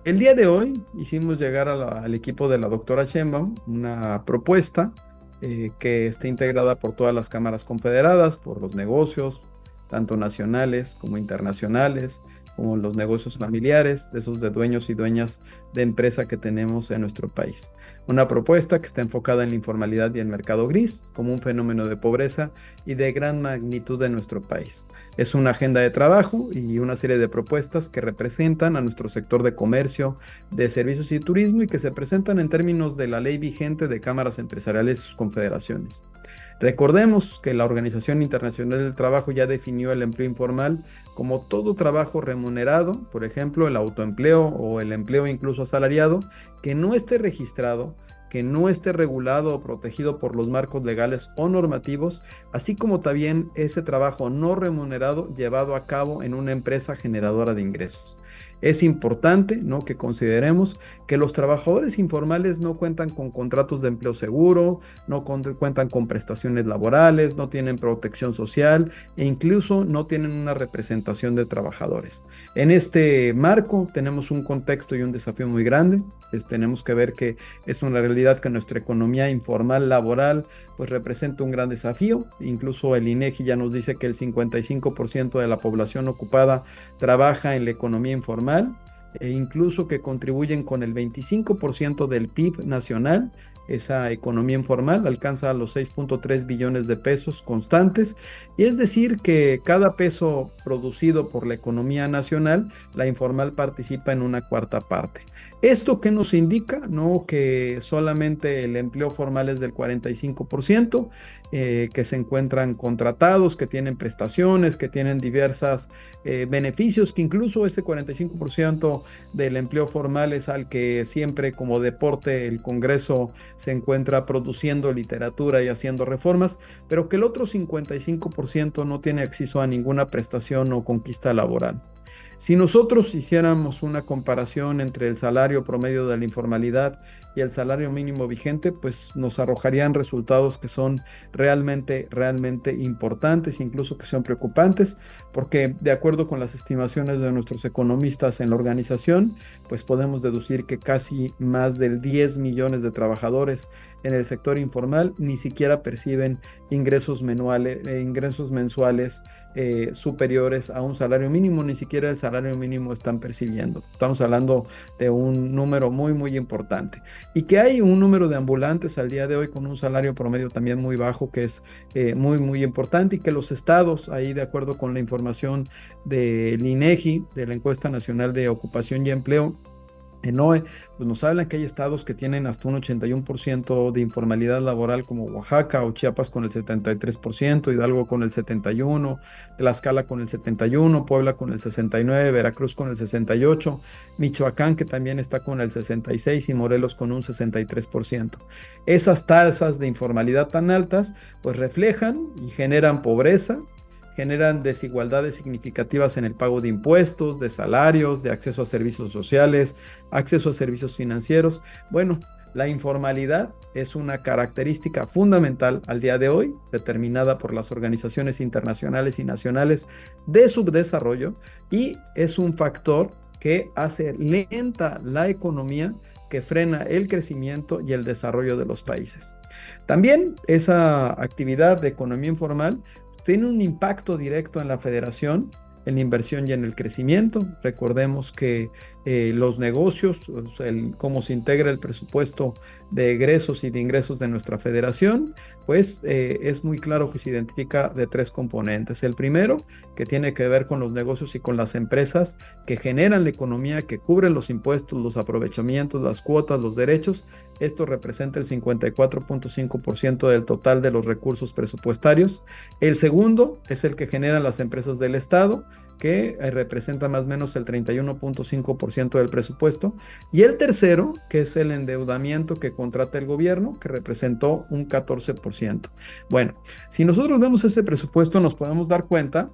El día de hoy hicimos llegar al equipo de la doctora Sheinbaum una propuesta que esté integrada por todas las cámaras confederadas, por los negocios, tanto nacionales como internacionales, como los negocios familiares, de esos de dueños y dueñas de empresa que tenemos en nuestro país. Una propuesta que está enfocada en la informalidad y el mercado gris como un fenómeno de pobreza y de gran magnitud en nuestro país. Es una agenda de trabajo y una serie de propuestas que representan a nuestro sector de comercio, de servicios y turismo y que se presentan en términos de la ley vigente de cámaras empresariales y sus confederaciones. Recordemos que la Organización Internacional del Trabajo ya definió el empleo informal como todo trabajo remunerado, por ejemplo, el autoempleo o el empleo incluso asalariado, que no esté registrado, que no esté regulado o protegido por los marcos legales o normativos, así como también ese trabajo no remunerado llevado a cabo en una empresa generadora de ingresos. Es importante, ¿no?, que consideremos que los trabajadores informales no cuentan con contratos de empleo seguro, no cuentan con prestaciones laborales, no tienen protección social e incluso no tienen una representación de trabajadores. En este marco tenemos un contexto y un desafío muy grande. Tenemos que ver que es una realidad que nuestra economía informal laboral pues representa un gran desafío. Incluso el INEGI ya nos dice que el 55% de la población ocupada trabaja en la economía informal e incluso que contribuyen con el 25% del PIB nacional. Esa economía informal alcanza los 6.3 billones de pesos constantes, y es decir que cada peso producido por la economía nacional, la informal participa en una cuarta parte. ¿Esto qué nos indica? No que solamente el empleo formal es del 45%, que se encuentran contratados, que tienen prestaciones, que tienen diversas beneficios, que incluso ese 45% del empleo formal es al que siempre como deporte el Congreso se encuentra produciendo literatura y haciendo reformas, pero que el otro 55% no tiene acceso a ninguna prestación o conquista laboral. Si nosotros hiciéramos una comparación entre el salario promedio de la informalidad y el salario mínimo vigente, pues nos arrojarían resultados que son realmente importantes, incluso que son preocupantes, porque de acuerdo con las estimaciones de nuestros economistas en la organización, pues podemos deducir que casi más del 10 millones de trabajadores en el sector informal ni siquiera perciben ingresos mensuales superiores a un salario mínimo, ni siquiera el salario mínimo están percibiendo. Estamos hablando de un número muy importante. Y que hay un número de ambulantes al día de hoy con un salario promedio también muy bajo, que es muy importante, y que los estados, ahí de acuerdo con la información del INEGI, de la Encuesta Nacional de Ocupación y Empleo, en OE, pues nos hablan que hay estados que tienen hasta un 81% de informalidad laboral, como Oaxaca o Chiapas con el 73%, Hidalgo con el 71%, Tlaxcala con el 71%, Puebla con el 69%, Veracruz con el 68%, Michoacán que también está con el 66% y Morelos con un 63%. Esas tasas de informalidad tan altas pues reflejan y generan pobreza, generan desigualdades significativas en el pago de impuestos, de salarios, de acceso a servicios sociales, acceso a servicios financieros. Bueno, la informalidad es una característica fundamental al día de hoy, determinada por las organizaciones internacionales y nacionales de subdesarrollo, y es un factor que hace lenta la economía, que frena el crecimiento y el desarrollo de los países. También esa actividad de economía informal tiene un impacto directo en la federación, en la inversión y en el crecimiento. Recordemos que los negocios, o sea, cómo se integra el presupuesto de egresos y de ingresos de nuestra federación, pues es muy claro que se identifica de tres componentes. El primero, que tiene que ver con los negocios y con las empresas que generan la economía, que cubren los impuestos, los aprovechamientos, las cuotas, los derechos. Esto representa el 54.5% del total de los recursos presupuestarios. El segundo es el que generan las empresas del Estado, que representa más o menos el 31.5% del presupuesto. Y el tercero, que es el endeudamiento que contrata el gobierno, que representó un 14%. Bueno, si nosotros vemos ese presupuesto, nos podemos dar cuenta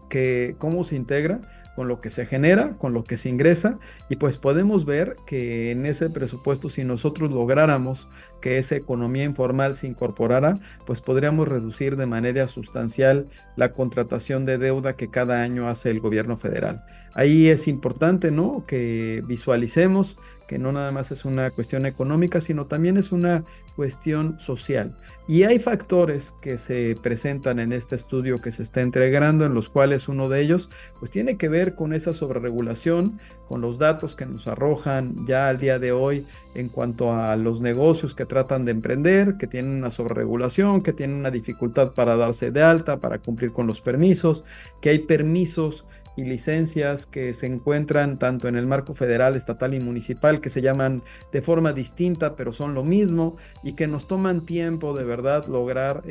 que cómo se integra con lo que se genera, con lo que se ingresa, y pues podemos ver que en ese presupuesto, si nosotros lográramos que esa economía informal se incorporara, pues podríamos reducir de manera sustancial la contratación de deuda que cada año hace el gobierno federal. Ahí es importante, ¿no?, que visualicemos que no nada más es una cuestión económica, sino también es una cuestión social. Y hay factores que se presentan en este estudio que se está entregando, en los cuales uno de ellos pues tiene que ver con esa sobreregulación, con los datos que nos arrojan ya al día de hoy en cuanto a los negocios que tratan de emprender, que tienen una sobreregulación, que tienen una dificultad para darse de alta, para cumplir con los permisos, que hay permisos y licencias que se encuentran tanto en el marco federal, estatal y municipal, que se llaman de forma distinta, pero son lo mismo, y que nos toman tiempo de verdad lograr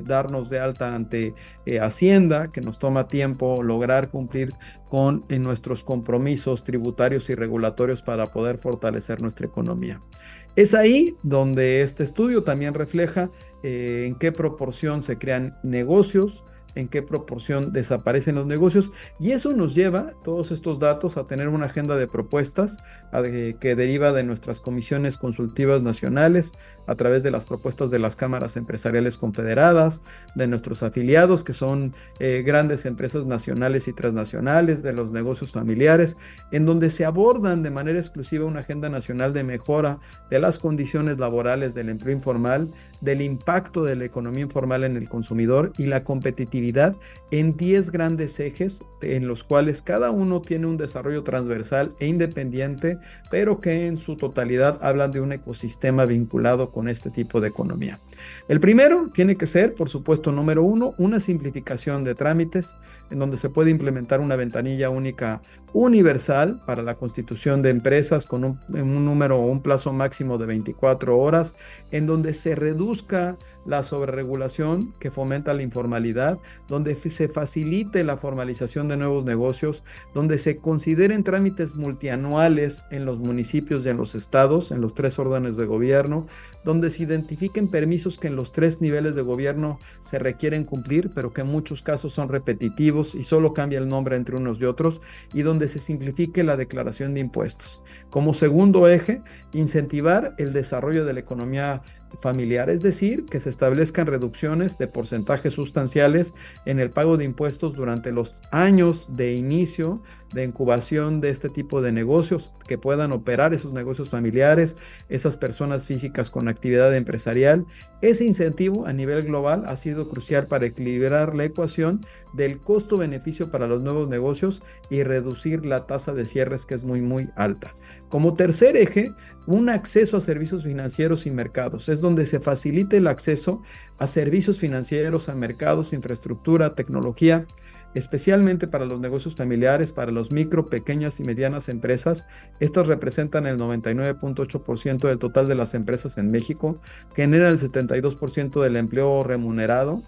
darnos de alta ante Hacienda, que nos toma tiempo lograr cumplir con nuestros compromisos tributarios y regulatorios para poder fortalecer nuestra economía. Es ahí donde este estudio también refleja en qué proporción se crean negocios, en qué proporción desaparecen los negocios, y eso nos lleva, todos estos datos, a tener una agenda de propuestas que deriva de nuestras comisiones consultivas nacionales, a través de las propuestas de las cámaras empresariales confederadas, de nuestros afiliados, que son grandes empresas nacionales y transnacionales, de los negocios familiares, en donde se abordan de manera exclusiva una agenda nacional de mejora de las condiciones laborales del empleo informal, del impacto de la economía informal en el consumidor y la competitividad en 10 grandes ejes, en los cuales cada uno tiene un desarrollo transversal e independiente, pero que en su totalidad hablan de un ecosistema vinculado con este tipo de economía. El primero tiene que ser, por supuesto, número uno, una simplificación de trámites, en donde se puede implementar una ventanilla única universal para la constitución de empresas con un número o un plazo máximo de 24 horas, en donde se reduzca la sobreregulación que fomenta la informalidad, donde se facilite la formalización de nuevos negocios, donde se consideren trámites multianuales en los municipios y en los estados, en los 3 órdenes de gobierno, donde se identifiquen permisos que en los 3 niveles de gobierno se requieren cumplir, pero que en muchos casos son repetitivos y solo cambia el nombre entre unos y otros, y donde se simplifique la declaración de impuestos. Como segundo eje, incentivar el desarrollo de la economía familiar, es decir, que se establezcan reducciones de porcentajes sustanciales en el pago de impuestos durante los años de inicio, de incubación de este tipo de negocios, que puedan operar esos negocios familiares, esas personas físicas con actividad empresarial. Ese incentivo a nivel global ha sido crucial para equilibrar la ecuación del costo-beneficio para los nuevos negocios y reducir la tasa de cierres, que es muy alta. Como tercer eje, un acceso a servicios financieros y mercados. Es donde se facilite el acceso a servicios financieros, a mercados, infraestructura, tecnología, especialmente para los negocios familiares, para los micro, pequeñas y medianas empresas. Estas representan el 99.8% del total de las empresas en México, generan el 72% del empleo remunerado.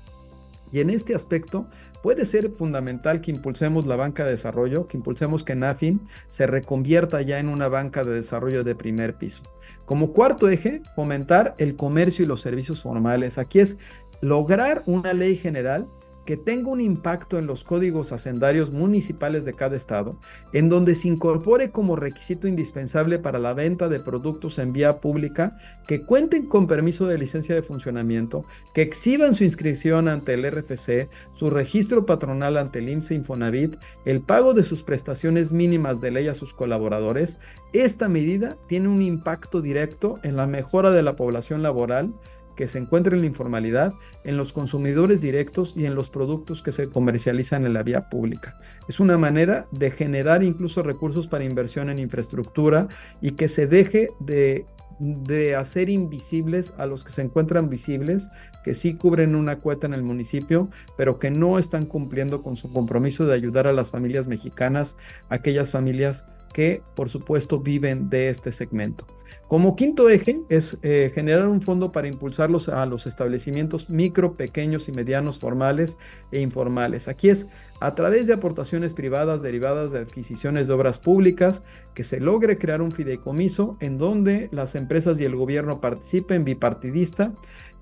Y en este aspecto puede ser fundamental que impulsemos la banca de desarrollo, que impulsemos que NAFIN se reconvierta ya en una banca de desarrollo de primer piso. Como cuarto eje, fomentar el comercio y los servicios formales. Aquí es lograr una ley general que tenga un impacto en los códigos hacendarios municipales de cada estado, en donde se incorpore como requisito indispensable para la venta de productos en vía pública que cuenten con permiso de licencia de funcionamiento, que exhiban su inscripción ante el RFC, su registro patronal ante el IMSS e Infonavit, el pago de sus prestaciones mínimas de ley a sus colaboradores. Esta medida tiene un impacto directo en la mejora de la población laboral que se encuentra en la informalidad, en los consumidores directos y en los productos que se comercializan en la vía pública. Es una manera de generar incluso recursos para inversión en infraestructura y que se deje de hacer invisibles a los que se encuentran visibles, que sí cubren una cuota en el municipio, pero que no están cumpliendo con su compromiso de ayudar a las familias mexicanas, aquellas familias que, por supuesto, viven de este segmento. Como quinto eje es generar un fondo para impulsarlos a los establecimientos micro, pequeños y medianos formales e informales. Aquí es a través de aportaciones privadas derivadas de adquisiciones de obras públicas que se logre crear un fideicomiso en donde las empresas y el gobierno participen bipartidista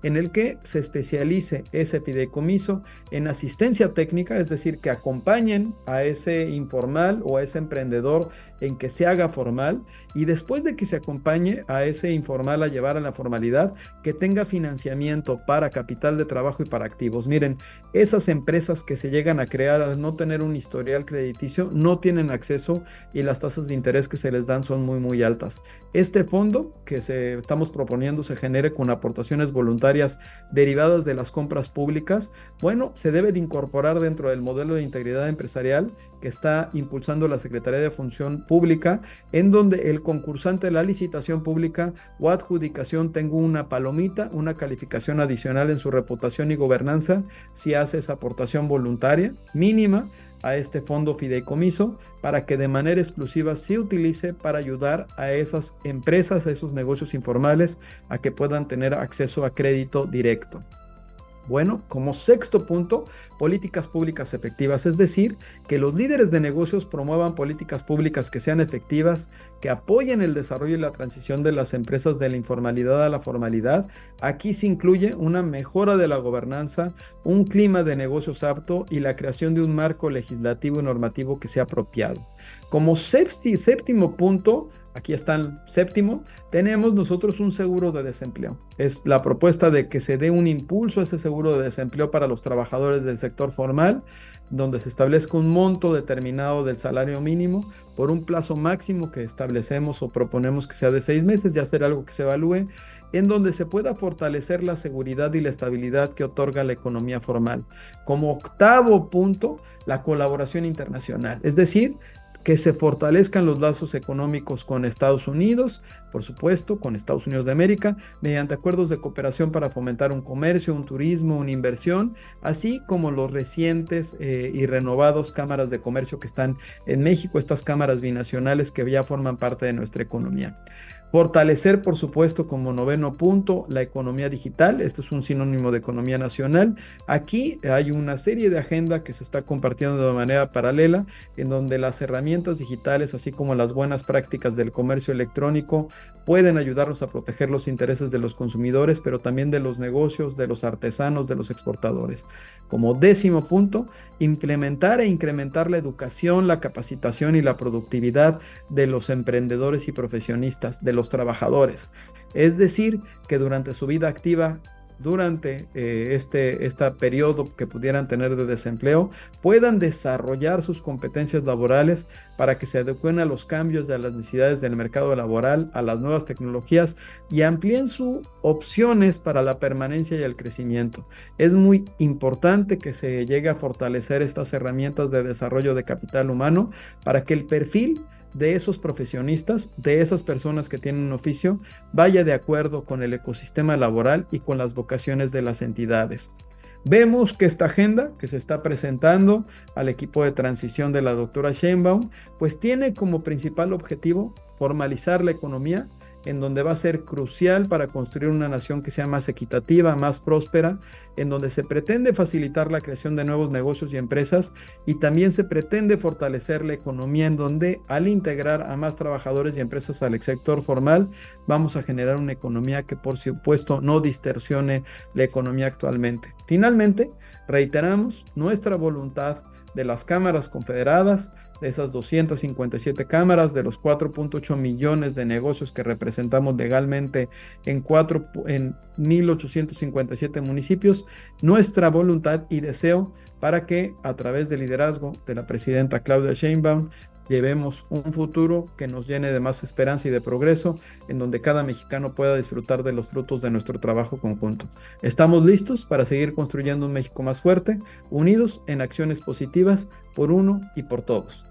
en el que se especialice ese fideicomiso en asistencia técnica, es decir, que acompañen a ese informal o a ese emprendedor en que se haga formal, y después de que se acompañe a ese informal a llevar a la formalidad, que tenga financiamiento para capital de trabajo y para activos. Miren, esas empresas que se llegan a crear al no tener un historial crediticio no tienen acceso, y las tasas de interés que se les dan son muy, muy altas. Este fondo que estamos proponiendo se genere con aportaciones voluntarias derivadas de las compras públicas. Bueno, se debe de incorporar dentro del modelo de integridad empresarial que está impulsando la Secretaría de Función Pública, en donde el concursante de la licitación pública o adjudicación tenga una palomita, una calificación adicional en su reputación y gobernanza si hace esa aportación voluntaria mínima a este fondo fideicomiso, para que de manera exclusiva se utilice para ayudar a esas empresas, a esos negocios informales, a que puedan tener acceso a crédito directo. Bueno, como sexto punto, políticas públicas efectivas, es decir, que los líderes de negocios promuevan políticas públicas que sean efectivas, que apoyen el desarrollo y la transición de las empresas de la informalidad a la formalidad. Aquí se incluye una mejora de la gobernanza, un clima de negocios apto y la creación de un marco legislativo y normativo que sea apropiado. Como séptimo punto, aquí está el séptimo, tenemos nosotros un seguro de desempleo. Es la propuesta de que se dé un impulso a ese seguro de desempleo para los trabajadores del sector formal, donde se establezca un monto determinado del salario mínimo por un plazo máximo que establecemos o proponemos que sea de 6 meses, ya será algo que se evalúe, en donde se pueda fortalecer la seguridad y la estabilidad que otorga la economía formal. Como octavo punto, la colaboración internacional, es decir, que se fortalezcan los lazos económicos con Estados Unidos, por supuesto, con Estados Unidos de América, mediante acuerdos de cooperación para fomentar un comercio, un turismo, una inversión, así como los recientes y renovados cámaras de comercio que están en México, estas cámaras binacionales que ya forman parte de nuestra economía. Fortalecer, por supuesto, como noveno punto, la economía digital. Esto es un sinónimo de economía nacional. Aquí hay una serie de agenda que se está compartiendo de manera paralela, en donde las herramientas digitales, así como las buenas prácticas del comercio electrónico, pueden ayudarnos a proteger los intereses de los consumidores, pero también de los negocios, de los artesanos, de los exportadores. Como décimo punto, implementar e incrementar la educación, la capacitación y la productividad de los emprendedores y profesionistas, de los trabajadores. Es decir, que durante su vida activa, durante este periodo que pudieran tener de desempleo, puedan desarrollar sus competencias laborales para que se adecuen a los cambios de las necesidades del mercado laboral, a las nuevas tecnologías, y amplíen sus opciones para la permanencia y el crecimiento. Es muy importante que se llegue a fortalecer estas herramientas de desarrollo de capital humano para que el perfil de esos profesionistas, de esas personas que tienen un oficio, vaya de acuerdo con el ecosistema laboral y con las vocaciones de las entidades. Vemos que esta agenda que se está presentando al equipo de transición de la doctora Sheinbaum, pues tiene como principal objetivo formalizar la economía, en donde va a ser crucial para construir una nación que sea más equitativa, más próspera, en donde se pretende facilitar la creación de nuevos negocios y empresas, y también se pretende fortalecer la economía, en donde al integrar a más trabajadores y empresas al sector formal, vamos a generar una economía que por supuesto no distorsione la economía actualmente. Finalmente, reiteramos nuestra voluntad de las cámaras confederadas, de esas 257 cámaras, de los 4.8 millones de negocios que representamos legalmente en 1,857 municipios, nuestra voluntad y deseo para que a través del liderazgo de la presidenta Claudia Sheinbaum llevemos un futuro que nos llene de más esperanza y de progreso, en donde cada mexicano pueda disfrutar de los frutos de nuestro trabajo conjunto. Estamos listos para seguir construyendo un México más fuerte, unidos en acciones positivas por uno y por todos.